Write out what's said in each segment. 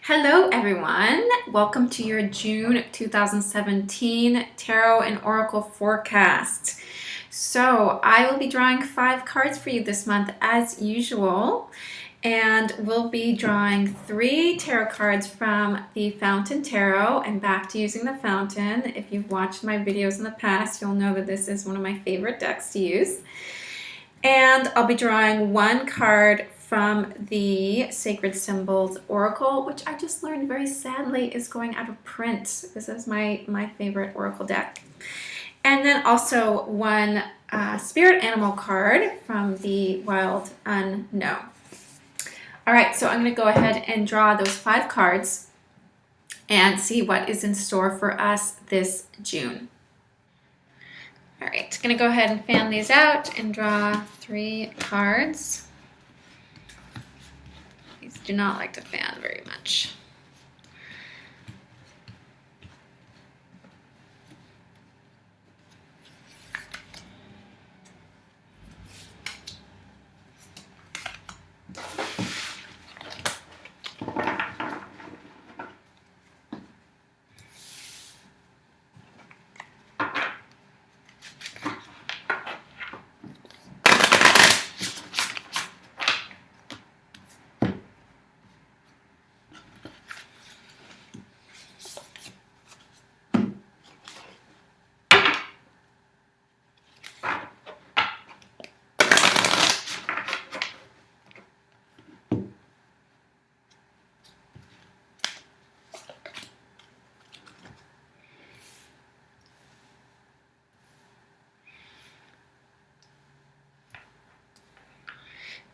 Hello everyone, welcome to your June 2017 Tarot and Oracle forecast. So I will be drawing 5 cards for you this month as usual, and we'll be drawing 3 tarot cards from the Fountain Tarot and back to using the Fountain. If you've watched my videos in the past, you'll know that this is one of my favorite decks to use. And I'll be drawing 1 card from the Sacred Symbols Oracle, which I just learned very sadly is going out of print. This is my favorite Oracle deck. And then also 1 Spirit Animal card from the Wild Unknown. All right, so I'm going to go ahead and draw those 5 cards and see what is in store for us this June. All right, going to go ahead and fan these out and draw 3 cards. These do not like to fan very much.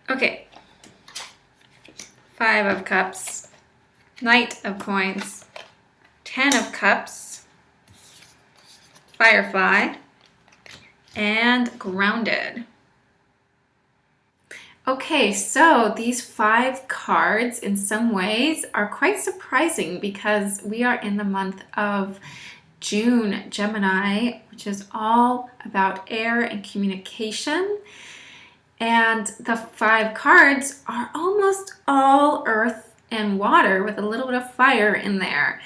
Okay, 5 of Cups, Knight of Coins, 10 of Cups, Firefly, and Grounded. Okay, so these 5 cards in some ways are quite surprising because we are in the month of June, Gemini, which is all about air and communication. And the 5 cards are almost all earth and water with a little bit of fire in there.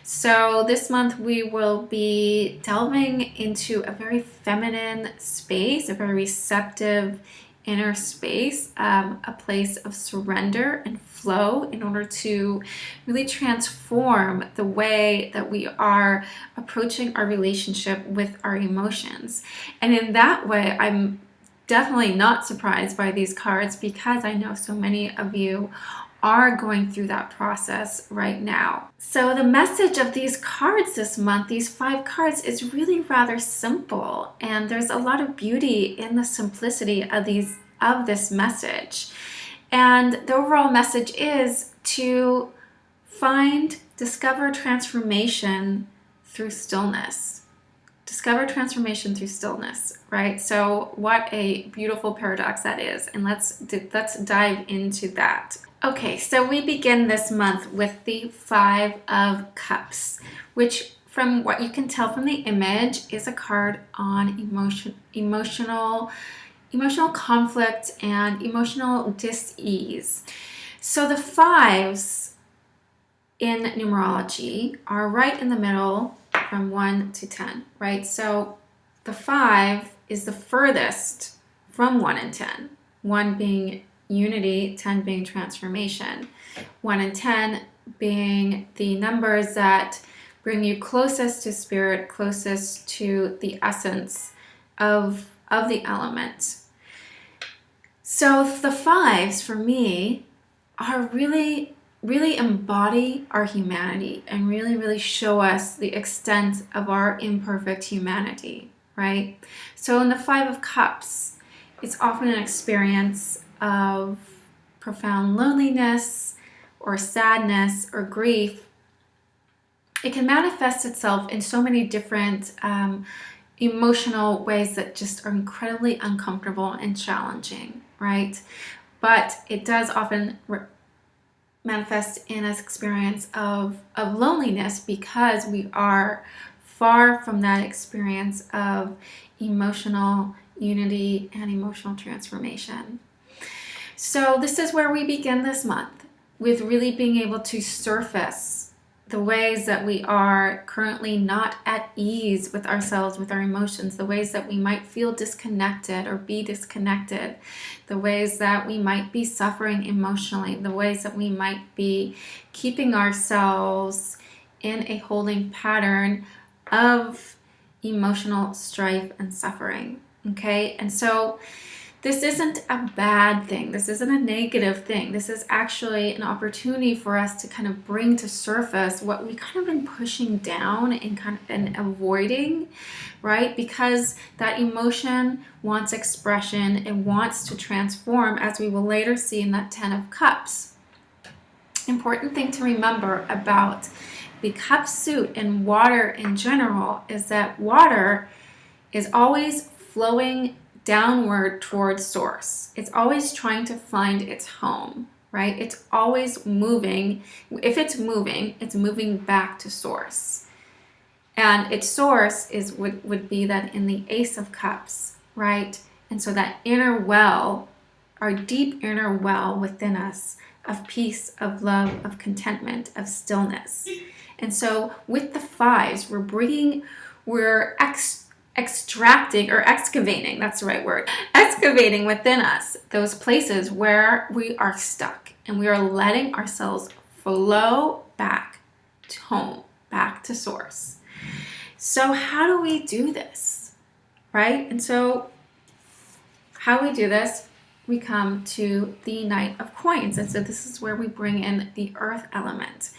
So this month we will be delving into a very feminine space, a very receptive inner space, a place of surrender and flow in order to really transform the way that we are approaching our relationship with our emotions. And in that way, I'm definitely not surprised by these cards because I know so many of you are going through that process right now. So the message of these cards this month, these 5 cards, is really rather simple, and there's a lot of beauty in the simplicity of this message. And the overall message is to discover transformation through stillness. Discover transformation through stillness, right? So what a beautiful paradox that is, and let's dive into that. Okay, so we begin this month with the 5 of Cups, which from what you can tell from the image is a card on emotional conflict and emotional dis-ease. So the 5s in numerology are right in the middle from 1 to 10, right? So the 5 is the furthest from 1 and 10. 1 being unity, 10 being transformation. 1 and 10 being the numbers that bring you closest to spirit, closest to the essence of the element. So the 5s for me are really embody our humanity and really show us the extent of our imperfect humanity, right? So in the 5 of Cups, it's often an experience of profound loneliness or sadness or grief. It can manifest itself in so many different emotional ways that just are incredibly uncomfortable and challenging, right? But it does often manifest in an experience of loneliness because we are far from that experience of emotional unity and emotional transformation. So this is where we begin this month, with really being able to surface the ways that we are currently not at ease with ourselves, with our emotions, the ways that we might feel disconnected or be disconnected, the ways that we might be suffering emotionally, the ways that we might be keeping ourselves in a holding pattern of emotional strife and suffering. Okay, and so this isn't a bad thing. This isn't a negative thing. This is actually an opportunity for us to kind of bring to surface what we kind of been pushing down and avoiding, right? Because that emotion wants expression. It wants to transform, as we will later see in that 10 of Cups. Important thing to remember about the cup suit and water in general is that water is always flowing downward towards source. It's always trying to find its home, right? It's always moving. If it's moving back to source. And its source would be that in the Ace of Cups, right? And so that inner well, our deep inner well within us of peace, of love, of contentment, of stillness. And so with the fives, we're extracting or excavating, that's the right word, excavating within us those places where we are stuck, and we are letting ourselves flow back to home, back to source. So how do we do this, right? And so how we do this, we come to the Knight of Coins. And so this is where we bring in the earth element.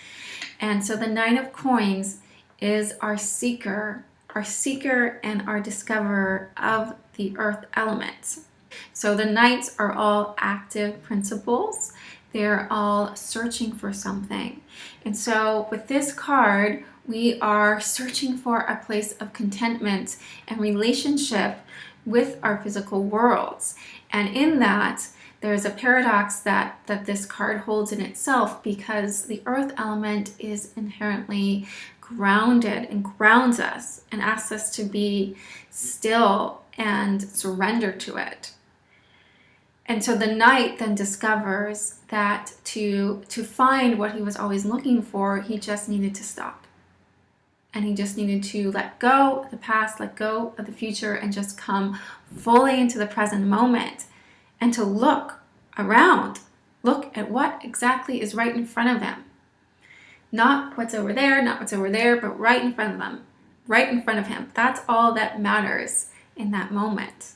And so the Knight of Coins is our seeker and our discoverer of the earth element. So the knights are all active principles. They're all searching for something. And so with this card, we are searching for a place of contentment and relationship with our physical worlds. And in that, there's a paradox that this card holds in itself, because the earth element is inherently grounded and grounds us and asks us to be still and surrender to it. And so the knight then discovers that to find what he was always looking for, he just needed to stop. And he just needed to let go of the past, let go of the future, and just come fully into the present moment, and to look around, look at what exactly is right in front of him. Not what's over there, but right in front of them, right in front of him. That's all that matters in that moment.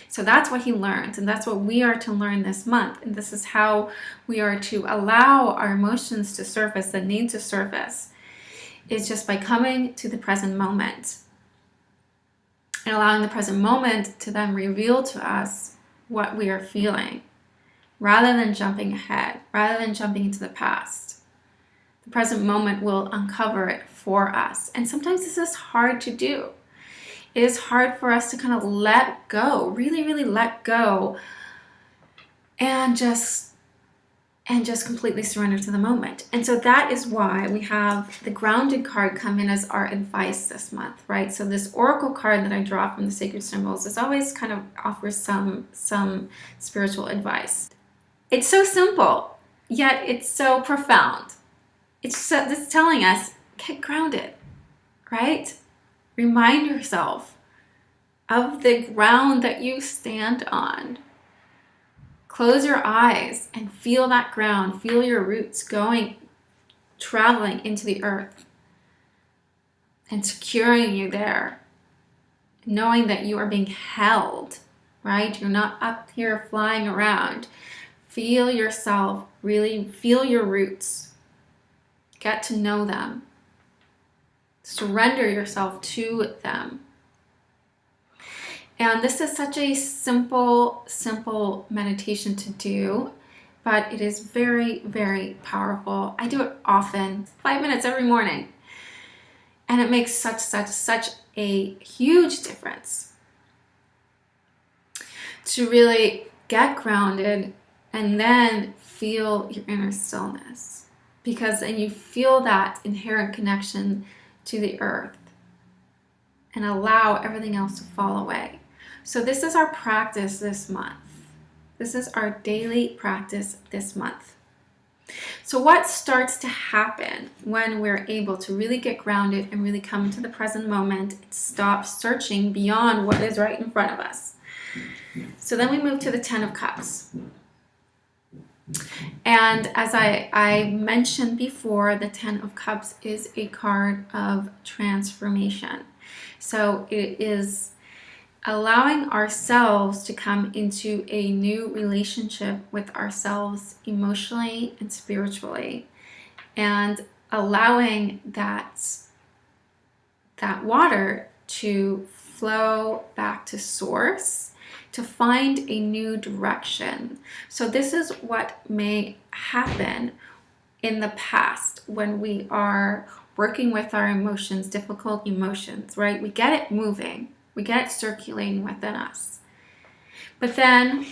So that's what he learns, and that's what we are to learn this month. And this is how we are to allow our emotions to surface, the need to surface, is just by coming to the present moment and allowing the present moment to then reveal to us what we are feeling, rather than jumping ahead, rather than jumping into the past. The present moment will uncover it for us. And sometimes this is hard to do. It is hard for us to kind of let go, really, really let go, and just completely surrender to the moment. And so that is why we have the grounded card come in as our advice this month, right? So this oracle card that I draw from the sacred symbols is always kind of offers some spiritual advice. It's so simple, yet it's so profound. It's telling us, get grounded, right? Remind yourself of the ground that you stand on. Close your eyes and feel that ground. Feel your roots traveling into the earth and securing you there. Knowing that you are being held, right? You're not up here flying around. Feel yourself, really feel your roots. Get to know them. Surrender yourself to them. And this is such a simple meditation to do, but it is very, very powerful. I do it often, 5 minutes every morning. And it makes such a huge difference to really get grounded and then feel your inner stillness. Because then you feel that inherent connection to the earth and allow everything else to fall away. So this is our practice this month. This is our daily practice this month. So what starts to happen when we're able to really get grounded and really come into the present moment and stop searching beyond what is right in front of us? So then we move to the Ten of Cups. And as I mentioned before, the Ten of Cups is a card of transformation. So it is allowing ourselves to come into a new relationship with ourselves emotionally and spiritually, and allowing that water to flow back to source, to find a new direction. So this is what may happen in the past when we are working with our emotions, difficult emotions, right? We get it moving. We get it circulating within us. But then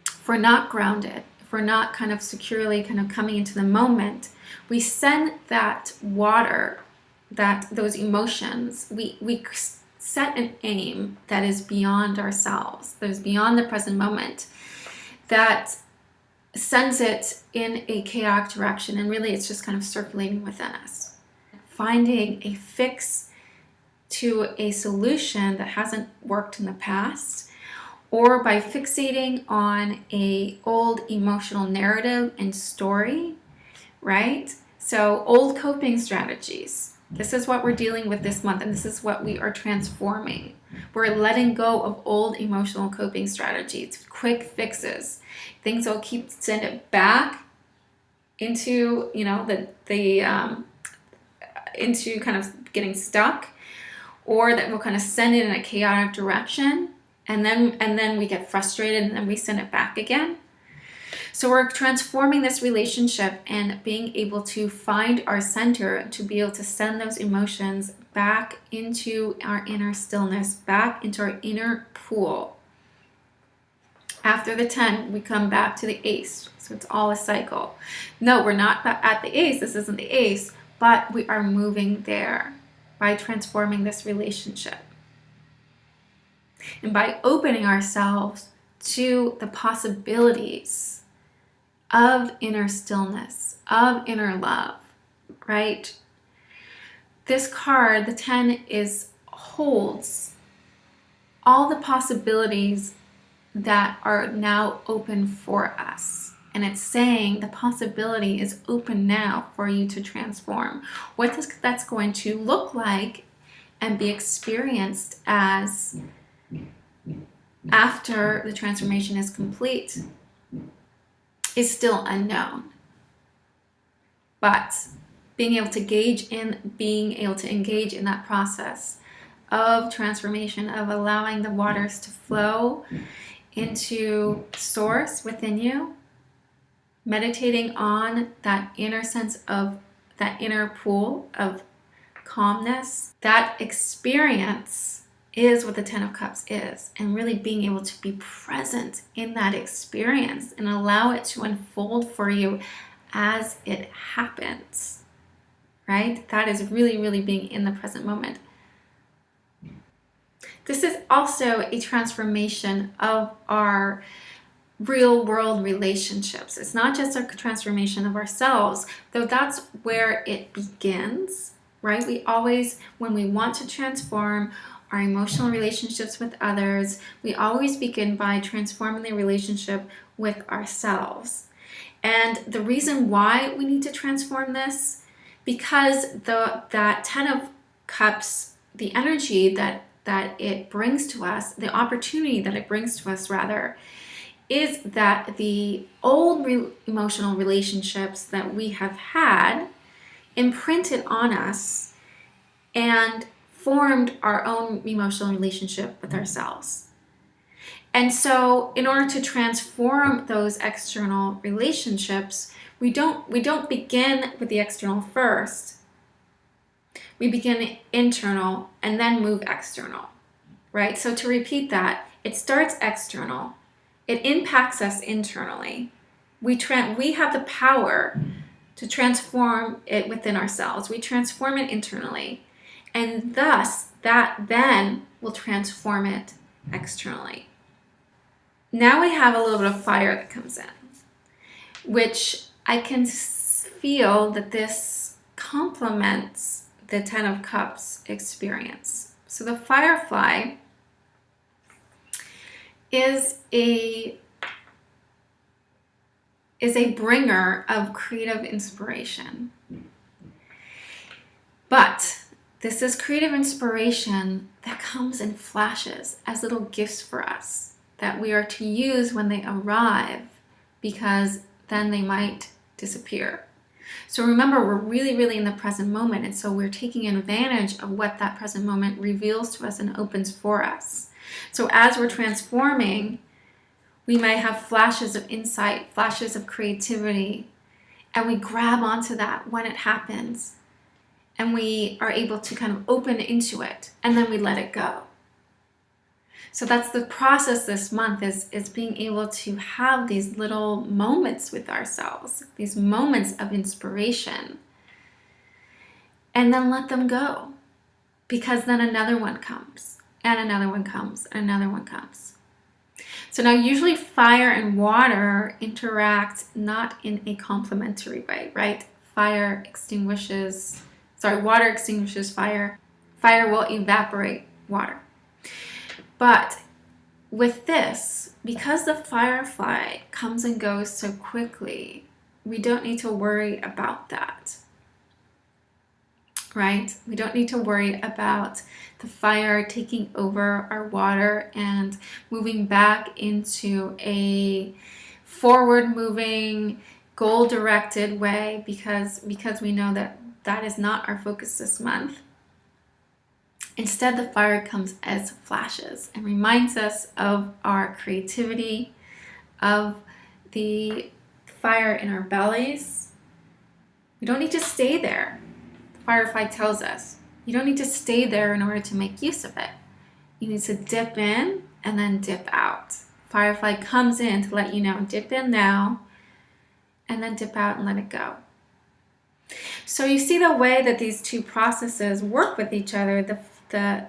if we're not grounded, if we're not kind of securely kind of coming into the moment, we send that water, those emotions, we set an aim that is beyond ourselves, that is beyond the present moment, that sends it in a chaotic direction, and really it's just kind of circulating within us. Finding a fix to a solution that hasn't worked in the past, or by fixating on a old emotional narrative and story, right? So old coping strategies. This is what we're dealing with this month, and this is what we are transforming. We're letting go of old emotional coping strategies, quick fixes, things that will send it back into, into kind of getting stuck, or that will kind of send it in a chaotic direction, and then we get frustrated and then we send it back again. So we're transforming this relationship and being able to find our center, to be able to send those emotions back into our inner stillness, back into our inner pool. After the 10, we come back to the Ace. So it's all a cycle. No, we're not at the Ace. This isn't the Ace, but we are moving there by transforming this relationship. And by opening ourselves to the possibilities of inner stillness, of inner love, right? This card, the 10, holds all the possibilities that are now open for us. And it's saying the possibility is open now for you to transform. What that's going to look like and be experienced as after the transformation is complete is still unknown. But being able to engage in that process of transformation, of allowing the waters to flow into source within you, meditating on that inner sense of that inner pool of calmness, that experience is what the 10 of Cups is, and really being able to be present in that experience and allow it to unfold for you as it happens, right? That is really, really being in the present moment. This is also a transformation of our real world relationships. It's not just a transformation of ourselves, though that's where it begins, right? We always, when we want to transform our emotional relationships with others, we always begin by transforming the relationship with ourselves. And the reason why we need to transform this, because that 10 of Cups, the energy that it brings to us, the opportunity that it brings to us rather, is that the old emotional relationships that we have had imprinted on us and formed our own emotional relationship with ourselves. And so in order to transform those external relationships, we don't begin with the external first. We begin internal and then move external, right? So to repeat that, it starts external. It impacts us internally. We have the power to transform it within ourselves. We transform it internally. And thus, that then will transform it externally. Now we have a little bit of fire that comes in, which I can feel that this complements the Ten of Cups experience. So the Firefly is a bringer of creative inspiration. But this is creative inspiration that comes in flashes as little gifts for us that we are to use when they arrive, because then they might disappear. So remember, we're really, really in the present moment, and so we're taking advantage of what that present moment reveals to us and opens for us. So as we're transforming, we might have flashes of insight, flashes of creativity, and we grab onto that when it happens, and we are able to kind of open into it, and then we let it go. So that's the process this month, is being able to have these little moments with ourselves, these moments of inspiration, and then let them go, because then another one comes, and another one comes, and another one comes. So now usually fire and water interact not in a complementary way, right? Water extinguishes fire. Fire will evaporate water. But with this, because the Firefly comes and goes so quickly, we don't need to worry about that, right? We don't need to worry about the fire taking over our water and moving back into a forward-moving, goal-directed way, because we know that that is not our focus this month. Instead, the fire comes as flashes and reminds us of our creativity, of the fire in our bellies. We don't need to stay there. The Firefly tells us you don't need to stay there in order to make use of it. You need to dip in and then dip out. Firefly comes in to let you know, dip in now, and then dip out and let it go. So you see the way that these two processes work with each other,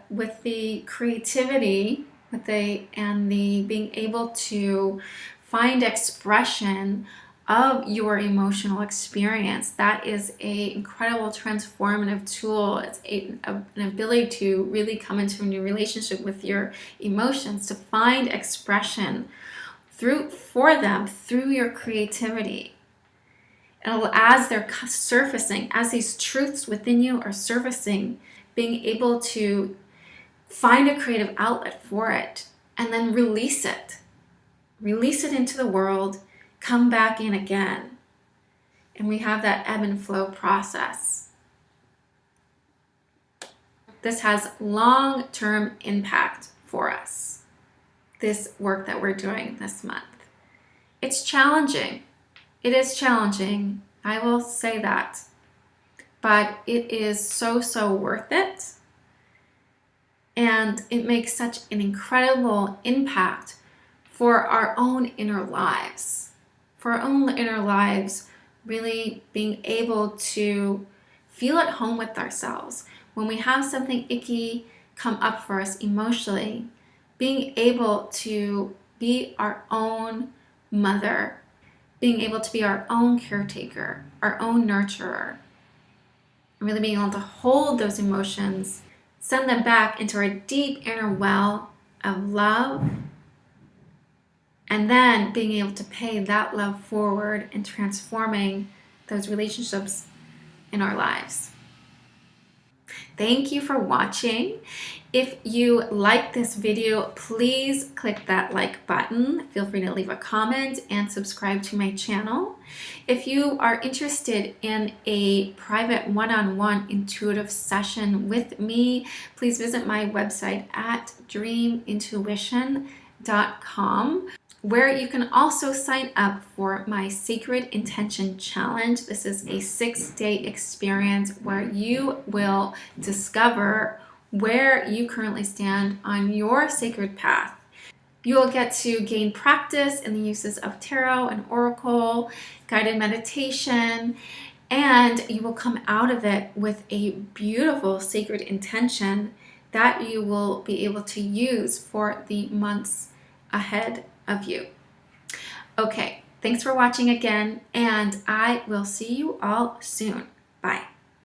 with the creativity, and the being able to find expression of your emotional experience. That is an incredible transformative tool. It's an ability to really come into a new relationship with your emotions, to find expression for them through your creativity. And as they're surfacing, as these truths within you are surfacing, being able to find a creative outlet for it and then release it into the world, come back in again. And we have that ebb and flow process. This has long-term impact for us, this work that we're doing this month. It's challenging. It is challenging, I will say that, but it is so, so worth it. And it makes such an incredible impact for our own inner lives. For our own inner lives, really being able to feel at home with ourselves. When we have something icky come up for us emotionally, being able to be our own mother, being able to be our own caretaker, our own nurturer, and really being able to hold those emotions, send them back into our deep inner well of love, and then being able to pay that love forward and transforming those relationships in our lives. Thank you for watching. If you like this video, please click that like button. Feel free to leave a comment and subscribe to my channel. If you are interested in a private one-on-one intuitive session with me, please visit my website at dreamintuition.com, where you can also sign up for my Sacred Intention Challenge. This is a 6-day experience where you will discover where you currently stand on your sacred path. You will get to gain practice in the uses of tarot and oracle, guided meditation, and you will come out of it with a beautiful sacred intention that you will be able to use for the months ahead of you. Okay, Thanks for watching again, and I will see you all soon. Bye.